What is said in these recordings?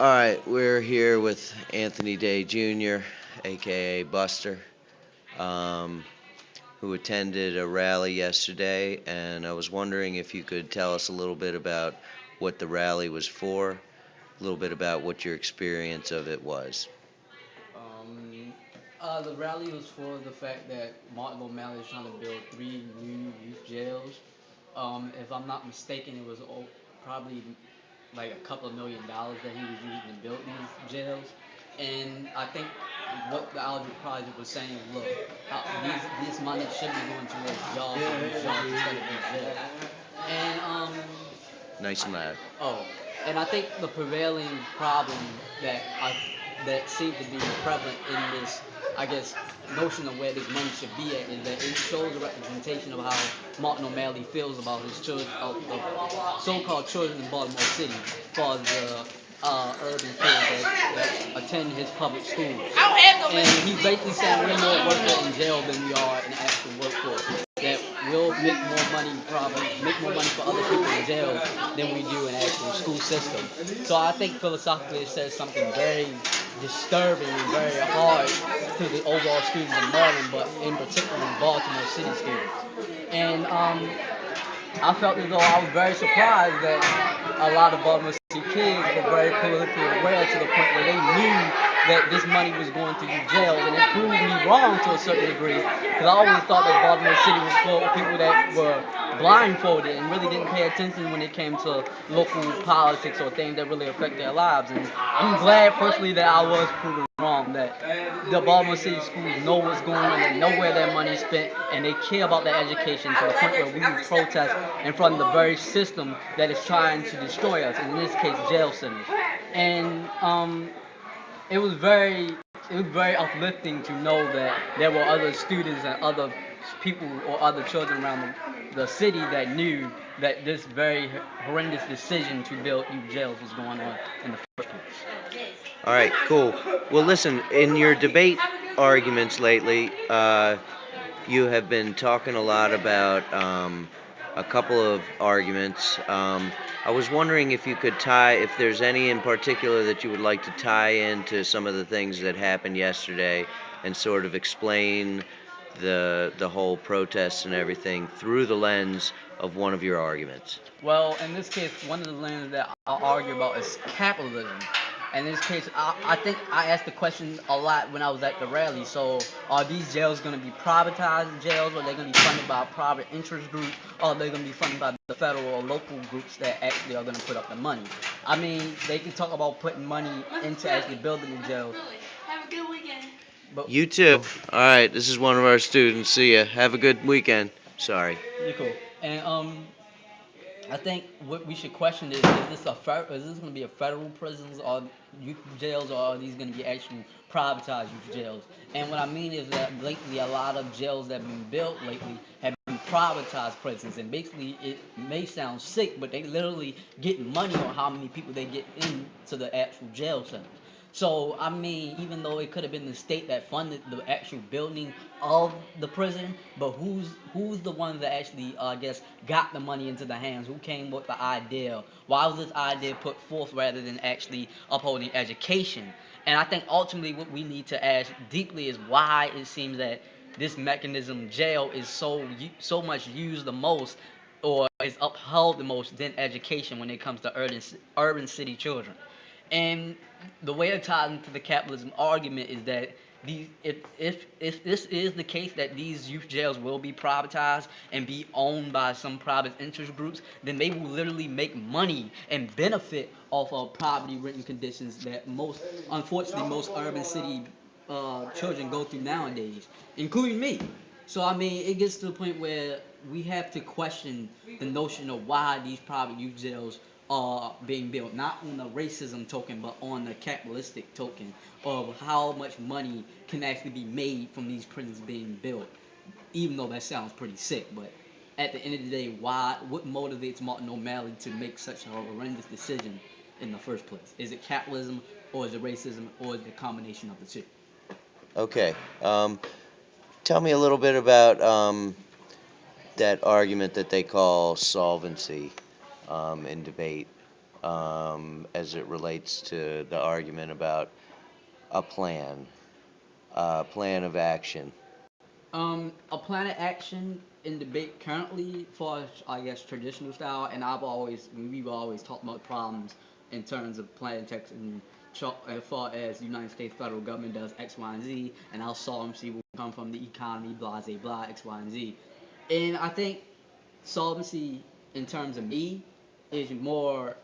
All right, we're here with Anthony Day Jr., aka Buster, um, who attended a rally yesterday, and I was wondering if you could tell us a little bit about what the rally was for, a little bit about what your experience of it was. Um, the rally was for the fact that Martin O'Malley is trying to build three new youth jails. If I'm not mistaken, it was probably like a couple of $1 million that he was using to build these jails. And I think what the Algebra Project was saying, look, this money should be going towards jobs and youth jobs instead of these jails. And Nice I, and loud. oh, and I think the prevailing problem that that seems to be prevalent in this, I guess, notion of where this money should be at is that it shows a representation of how Martin O'Malley feels about his children, the so-called children in Baltimore City, as far as the urban kids that attend his public schools. And he's basically saying we're more worth in jail than we are in the actual workforce. That we'll make more money, probably make more money for other people in jails than we do in the actual school system. So I think philosophically it says something very disturbing and very hard to the overall students in Maryland, but in particular Baltimore City students. And I felt as though I was very surprised that a lot of Baltimore City kids were very politically aware to the point where they knew that this money was going to youth jails, and it proved me wrong to a certain degree because I always thought that Baltimore City was full of people that were blindfolded and really didn't pay attention when it came to local politics or things that really affect their lives. And I'm glad personally that I was proven wrong, that the Baltimore City schools know what's going on, they know where their money is spent, and they care about their education to the point where we would protest in front of the very system that is trying to destroy us, in this case, jail centers. And it was very it was very uplifting to know that there were other students and other people or other children around the city that knew that this very horrendous decision to build new jails was going on in the first place. All right, cool. Well, listen, in your debate arguments lately, you have been talking a lot about a couple of arguments. I was wondering if you could tie, if there's any in particular that you would like to tie into some of the things that happened yesterday, and sort of explain the whole protest and everything through the lens of one of your arguments. Well, in this case, one of the lenses that I'll argue about is capitalism. In this case, I think I asked the question a lot when I was at the rally. So, are these jails going to be privatized jails, or are they going to be funded by a private interest group, or are they going to be funded by the federal or local groups that actually are going to put up the money? I mean, they can talk about putting money into actually building the jails, but You too. All right, this is one of our students. See ya. Have a good weekend. Sorry. you're cool. And I think what we should question is this going to be a federal prisons or youth jails, or are these going to be actual privatized youth jails? And what I mean is that lately a lot of jails that have been built lately have been privatized prisons, and basically it may sound sick, but they literally get money on how many people they get into the actual jail centers. So I mean, even though it could have been the state that funded the actual building of the prison, but who's the one that actually, I guess, got the money into the hands? Who came with the idea? Why was this idea put forth rather than actually upholding education? And I think ultimately what we need to ask deeply is why it seems that this mechanism, jail, is so much used the most, or is upheld the most than education when it comes to urban city children. And the way it ties into the capitalism argument is that if this is the case that these youth jails will be privatized and be owned by some private interest groups, then they will literally make money and benefit off of poverty ridden conditions that most urban city children go through nowadays, including me. So I mean, it gets to the point where we have to question the notion of why these private youth jails are being built, not on the racism token, but on the capitalistic token of how much money can actually be made from these prisons being built. Even though that sounds pretty sick, but at the end of the day, what motivates Martin O'Malley to make such a horrendous decision in the first place? Is it capitalism, or is it racism, or is it a combination of the two? Okay. Tell me a little bit about that argument that they call solvency in debate. as it relates to the argument about a plan of action. A plan of action in debate currently for, I guess, traditional style, and we've always talked about problems in terms of plan text and as far as the United States federal government does X, Y, and Z, and our solvency will come from the economy, blah, blah, blah, X, Y, and Z. And I think solvency, in terms of me, is more,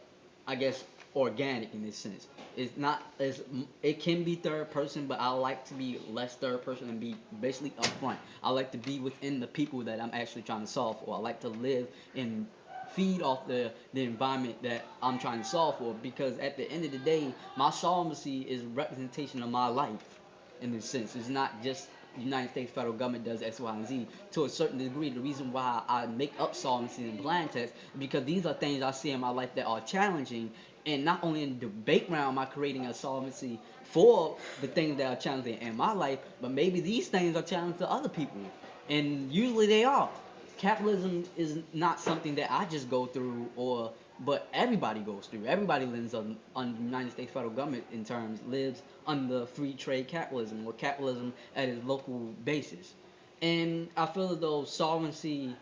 I guess, organic in this sense. It's not as it can be third person, but I like to be less third person and be basically upfront. I like to be within the people that I'm actually trying to solve for. I like to live and feed off the environment that I'm trying to solve for, because at the end of the day, my solvency is a representation of my life in this sense. It's not just the United States federal government does X, Y, and Z. To a certain degree, the reason why I make up solvency and blind tests is because these are things I see in my life that are challenging. And not only in the debate round am I creating a solvency for the things that are challenging in my life, but maybe these things are challenging to other people. And usually they are. Capitalism is not something that I just go through, or but everybody goes through. Everybody lives on the United States federal government in terms lives under free trade capitalism, or capitalism at its local basis. And I feel as though solvency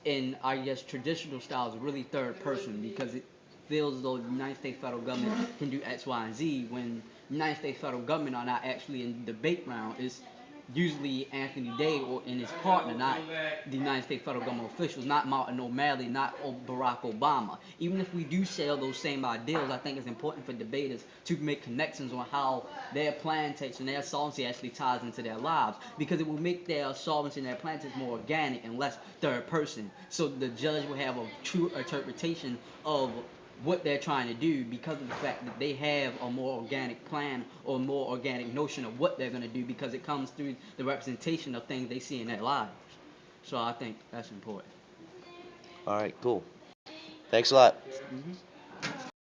in, I guess, traditional style is really third person, because it feels as though the United States federal government can do X, Y, and Z when the United States federal government are not actually in the debate round. It's usually Anthony Day or in his partner, not the United States federal government officials, not Martin O'Malley, not Barack Obama. Even if we do share those same ideals, I think it's important for debaters to make connections on how their plan takes and their solvency actually ties into their lives, because it will make their solvency and their plan takes more organic and less third person. So the judge will have a true interpretation of what they're trying to do, because of the fact that they have a more organic plan or more organic notion of what they're going to do, because it comes through the representation of things they see in their lives. So I think that's important. All right, cool. Thanks a lot. Mm-hmm.